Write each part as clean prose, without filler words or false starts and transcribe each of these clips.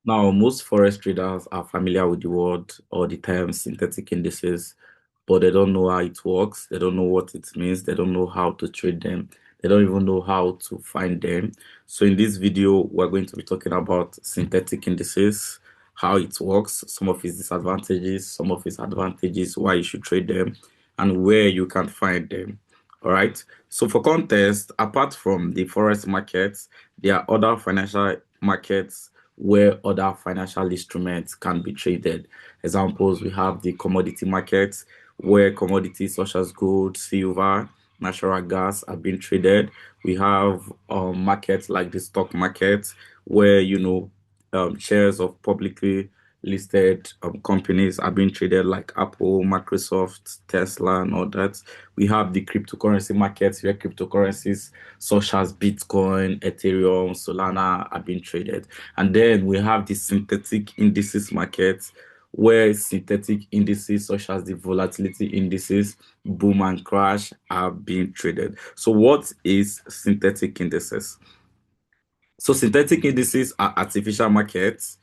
Now, most forex traders are familiar with the word or the term synthetic indices, but they don't know how it works. They don't know what it means. They don't know how to trade them. They don't even know how to find them. So in this video, we're going to be talking about synthetic indices, how it works, some of its disadvantages, some of its advantages, why you should trade them, and where you can find them. All right. So for context, apart from the forex markets, there are other financial markets where other financial instruments can be traded. Examples, we have the commodity markets where commodities such as gold, silver, natural gas are being traded. We have markets like the stock market where, shares of publicly listed companies are being traded like Apple, Microsoft, Tesla, and all that. We have the cryptocurrency markets where cryptocurrencies such as Bitcoin, Ethereum, Solana are being traded. And then we have the synthetic indices market where synthetic indices such as the volatility indices, boom and crash are being traded. So what is synthetic indices? So synthetic indices are artificial markets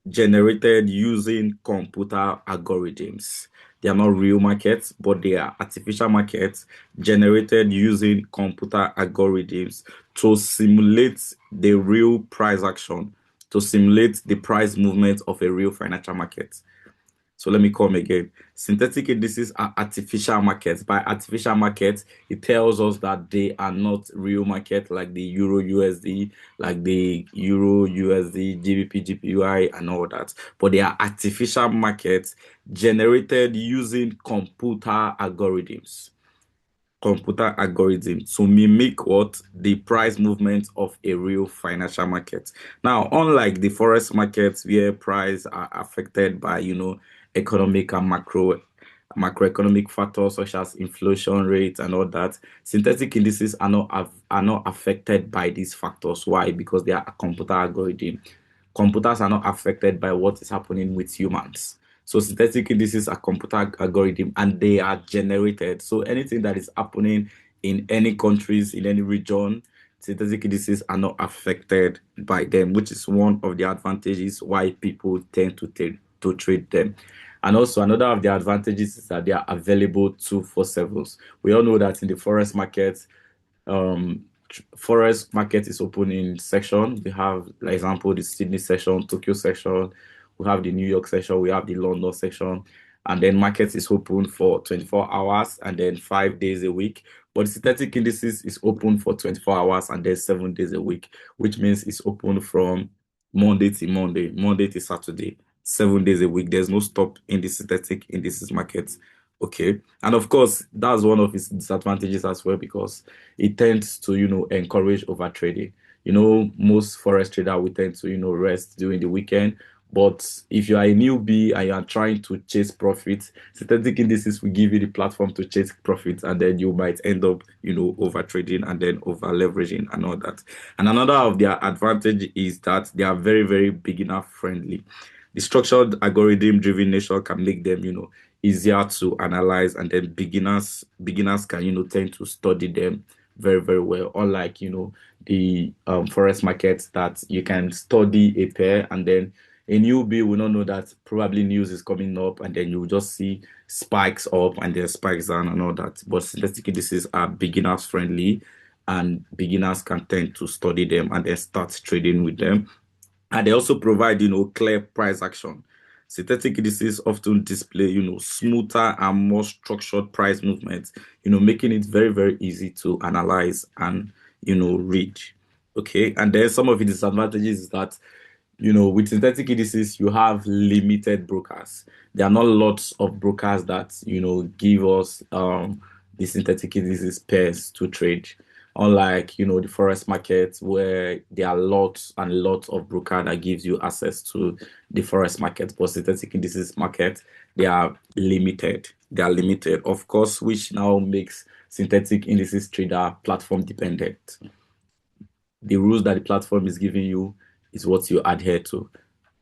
generated using computer algorithms. They are not real markets, but they are artificial markets generated using computer algorithms to simulate the real price action, to simulate the price movement of a real financial market. So let me come again. Synthetic indices are artificial markets. By artificial markets, it tells us that they are not real market like the Euro USD, like the Euro USD, GBP, GPY, and all that. But they are artificial markets generated using computer algorithms. Computer algorithm to mimic what the price movement of a real financial market. Now, unlike the forex markets where price are affected by economic and macroeconomic factors such as inflation rate and all that, synthetic indices are not affected by these factors. Why? Because they are a computer algorithm. Computers are not affected by what is happening with humans. So synthetic indices are computer algorithm and they are generated. So anything that is happening in any countries, in any region, synthetic indices are not affected by them, which is one of the advantages why people tend to trade them. And also another of the advantages is that they are available 247. We all know that in the forex market, um forex market is open in section. We have, for example, the Sydney section, Tokyo section, we have the New York section, we have the London section, and then market is open for 24 hours and then 5 days a week. But the synthetic indices is open for 24 hours and then 7 days a week, which means it's open from Monday to Monday, Monday to Saturday, 7 days a week. There's no stop in the synthetic indices market. Okay. And of course, that's one of its disadvantages as well because it tends to, encourage over trading. Most forex trader will tend to, rest during the weekend. But if you are a newbie and you are trying to chase profits, synthetic indices will give you the platform to chase profits, and then you might end up, over trading and then over leveraging and all that. And another of their advantage is that they are very, very beginner friendly. The structured algorithm driven nature can make them, easier to analyze, and then beginners can tend to study them very, very well, unlike the forex markets that you can study a pair and then a newbie will not know that probably news is coming up, and then you will just see spikes up and then spikes down and all that. But synthetic indices are beginners friendly, and beginners can tend to study them and then start trading with them. And they also provide, clear price action. Synthetic indices often display, smoother and more structured price movements, making it very, very easy to analyze and, read. Okay. And then some of the disadvantages is that, with synthetic indices, you have limited brokers. There are not lots of brokers that, give us the synthetic indices pairs to trade. Unlike, the forex market where there are lots and lots of broker that gives you access to the forex market. But synthetic indices market, they are limited. They are limited, of course, which now makes synthetic indices trader platform dependent. The rules that the platform is giving you is what you adhere to.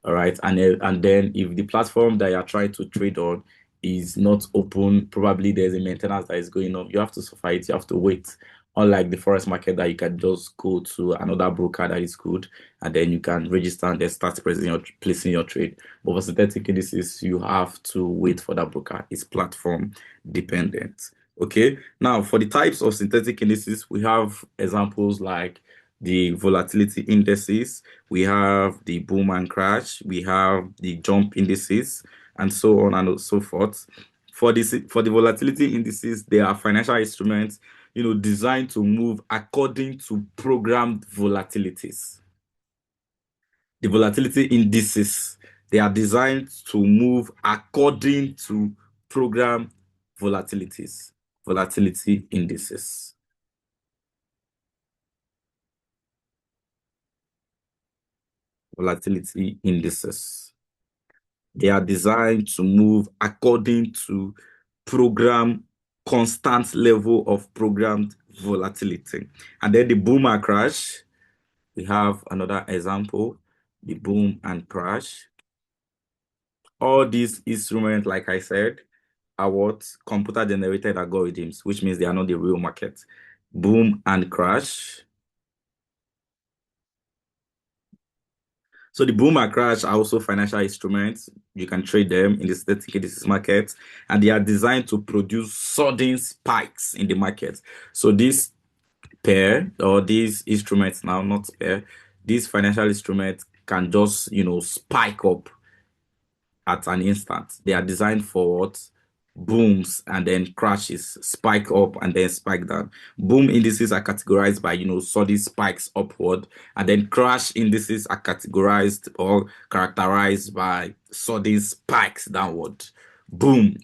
All right. And then if the platform that you're trying to trade on is not open, probably there's a maintenance that is going on. You have to suffer it. You have to wait Unlike the Forex market that you can just go to another broker that is good, and then you can register and then start placing your trade. But for synthetic indices, you have to wait for that broker. It's platform dependent. Okay. Now, for the types of synthetic indices, we have examples like the volatility indices, we have the boom and crash, we have the jump indices, and so on and so forth. For the volatility indices, they are financial instruments, designed to move according to programmed volatilities. The volatility indices, they are designed to move according to programmed volatilities. Volatility indices. Volatility indices. They are designed to move according to constant level of programmed volatility. And then the boom and crash, we have another example, the boom and crash. All these instruments, like I said, are what? Computer generated algorithms, which means they are not the real market. Boom and crash. So the boom and crash are also financial instruments. You can trade them in the synthetic indices market, and they are designed to produce sudden spikes in the market. So this pair, or these instruments now, not pair, these financial instruments can just, spike up at an instant. They are designed for what? Booms and then crashes, spike up and then spike down. Boom indices are categorized by, sudden spikes upward, and then crash indices are categorized or characterized by sudden spikes downward. Boom,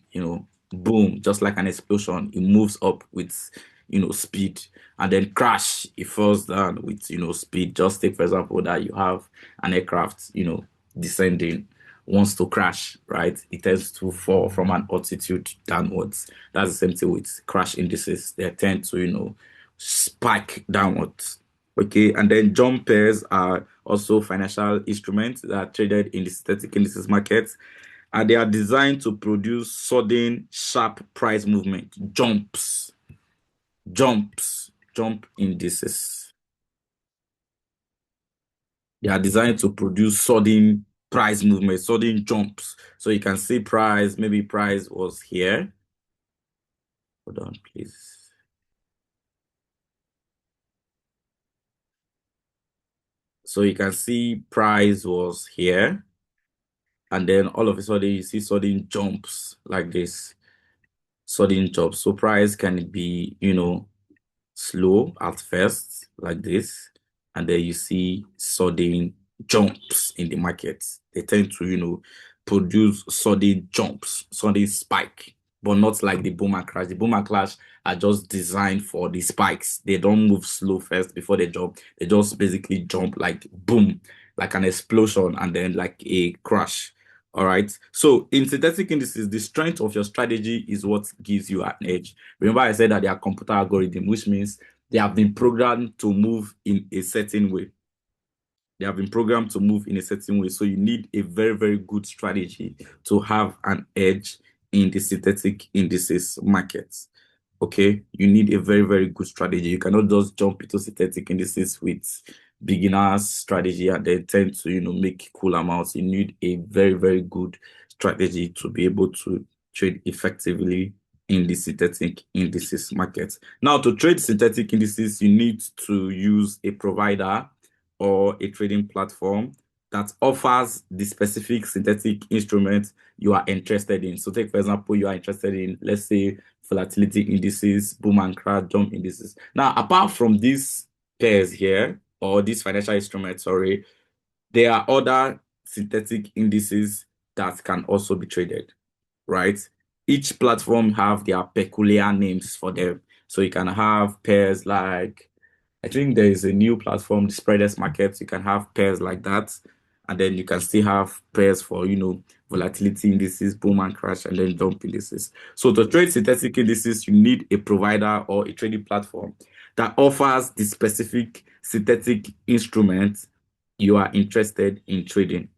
boom, just like an explosion, it moves up with, speed, and then crash, it falls down with, speed. Just take, for example, that you have an aircraft, descending, wants to crash, right? It tends to fall from an altitude downwards. That's the same thing with crash indices. They tend to, spike downwards. Okay, and then jump pairs are also financial instruments that are traded in the synthetic indices market, and they are designed to produce sudden, sharp price movement, jump indices. They are designed to produce sudden price movement, sudden jumps. So you can see price, maybe price was here. Hold on, please. So you can see price was here, and then all of a sudden you see sudden jumps like this, sudden jumps. So price can be, slow at first like this, and then you see sudden jumps in the market. They tend to, produce sudden jumps, sudden spike, but not like the boom and crash. The boom and crash are just designed for the spikes. They don't move slow first before they jump. They just basically jump like boom, like an explosion, and then like a crash. All right. So in synthetic indices, the strength of your strategy is what gives you an edge. Remember, I said that they are computer algorithm, which means they have been programmed to move in a certain way. They have been programmed to move in a certain way. So you need a very, very good strategy to have an edge in the synthetic indices market. Okay, you need a very, very good strategy. You cannot just jump into synthetic indices with beginners strategy and then tend to, make cool amounts. You need a very, very good strategy to be able to trade effectively in the synthetic indices market. Now, to trade synthetic indices, you need to use a provider or a trading platform that offers the specific synthetic instrument you are interested in. So take, for example, you are interested in, let's say, volatility indices, boom and crash, jump indices. Now, apart from these pairs here, or these financial instruments, sorry, there are other synthetic indices that can also be traded, right? Each platform have their peculiar names for them. So you can have pairs like, I think there is a new platform, the spreaders market. You can have pairs like that. And then you can still have pairs for, volatility indices, boom and crash, and then jump indices. So to trade synthetic indices, you need a provider or a trading platform that offers the specific synthetic instrument you are interested in trading.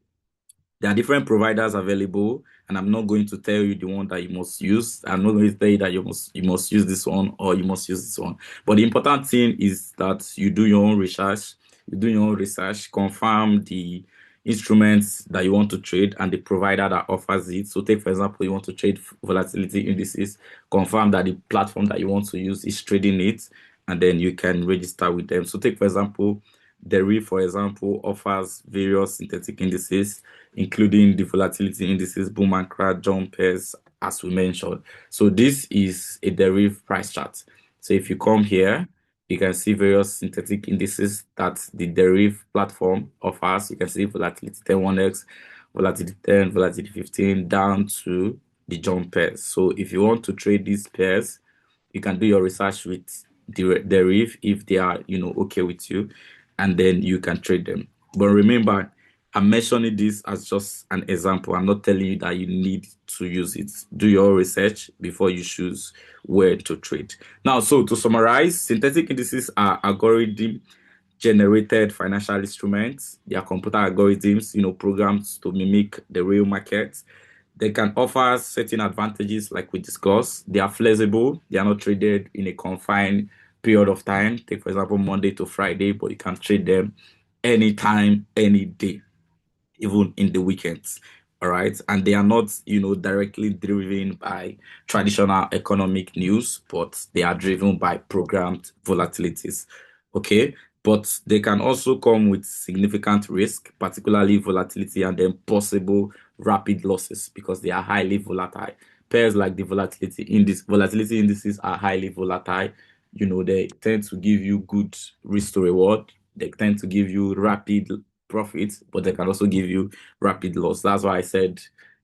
There are different providers available, and I'm not going to tell you the one that you must use. I'm not going to tell you that you must use this one or you must use this one. But the important thing is that you do your own research. You do your own research, confirm the instruments that you want to trade and the provider that offers it. So take, for example, you want to trade volatility indices, confirm that the platform that you want to use is trading it, and then you can register with them. So take, for example, Deri, for example, offers various synthetic indices, including the volatility indices, boom and crash, jump pairs, as we mentioned. So this is a derivative price chart. So if you come here, you can see various synthetic indices that the derivative platform offers. You can see volatility 10 1x, volatility 10, volatility 15, down to the jump pairs. So if you want to trade these pairs, you can do your research with the reef if they are, okay with you, and then you can trade them. But remember, I'm mentioning this as just an example. I'm not telling you that you need to use it. Do your research before you choose where to trade. Now, so to summarize, synthetic indices are algorithm generated financial instruments. They are computer algorithms, programs to mimic the real market. They can offer certain advantages like we discussed. They are flexible. They are not traded in a confined period of time. Take, for example, Monday to Friday, but you can trade them anytime, any day, even in the weekends. All right. And they are not, directly driven by traditional economic news, but they are driven by programmed volatilities. Okay. But they can also come with significant risk, particularly volatility and then possible rapid losses because they are highly volatile. Pairs like the volatility indices are highly volatile. They tend to give you good risk to reward. They tend to give you rapid profits, but they can also give you rapid loss. That's why I said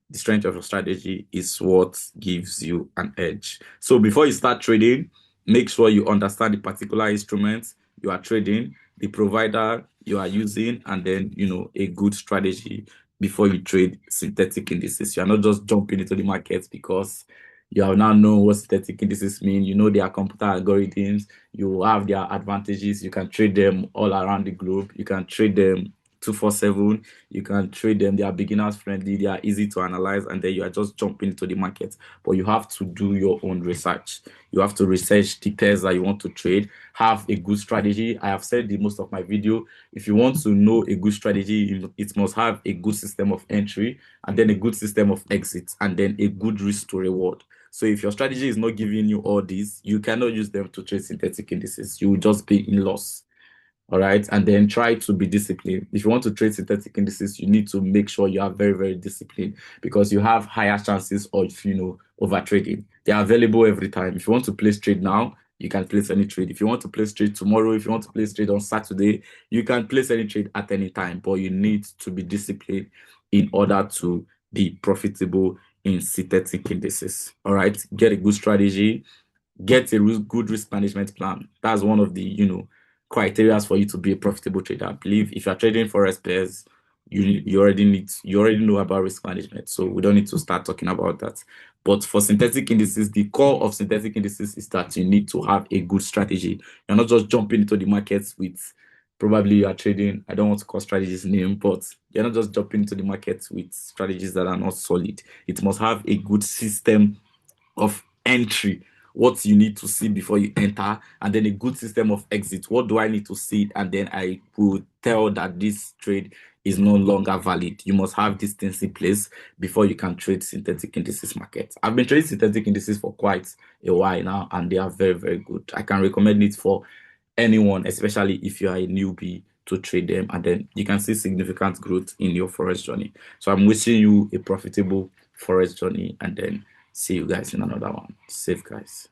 the strength of your strategy is what gives you an edge. So before you start trading, make sure you understand the particular instruments you are trading, the provider you are using, and then, a good strategy before you trade synthetic indices. You are not just jumping into the market because you have now known what synthetic indices mean. You know their computer algorithms. You have their advantages. You can trade them all around the globe. You can trade them 247. You can trade them. They are beginners friendly. They are easy to analyze, and then you are just jumping into the market. But you have to do your own research. You have to research the pairs that you want to trade. Have a good strategy. I have said in most of my video, if you want to know a good strategy, it must have a good system of entry, and then a good system of exit, and then a good risk to reward. So if your strategy is not giving you all these, you cannot use them to trade synthetic indices. You will just be in loss. All right. And then try to be disciplined. If you want to trade synthetic indices, you need to make sure you are very, very disciplined because you have higher chances of, over trading. They are available every time. If you want to place trade now, you can place any trade. If you want to place trade tomorrow, if you want to place trade on Saturday, you can place any trade at any time, but you need to be disciplined in order to be profitable in synthetic indices. All right. Get a good strategy, get a good risk management plan. That's one of the, criteria for you to be a profitable trader. I believe if you're trading forex pairs, you already know about risk management. So we don't need to start talking about that. But for synthetic indices, the core of synthetic indices is that you need to have a good strategy. You're not just jumping into the markets with probably you are trading. I don't want to call strategies name, but you're not just jumping into the market with strategies that are not solid. It must have a good system of entry, what you need to see before you enter, and then a good system of exit. What do I need to see? And then I will tell that this trade is no longer valid. You must have these things in place before you can trade synthetic indices market. I've been trading synthetic indices for quite a while now, and they are very, very good. I can recommend it for anyone, especially if you are a newbie, to trade them, and then you can see significant growth in your forex journey. So I'm wishing you a profitable forex journey, and then see you guys in another one. Safe, guys.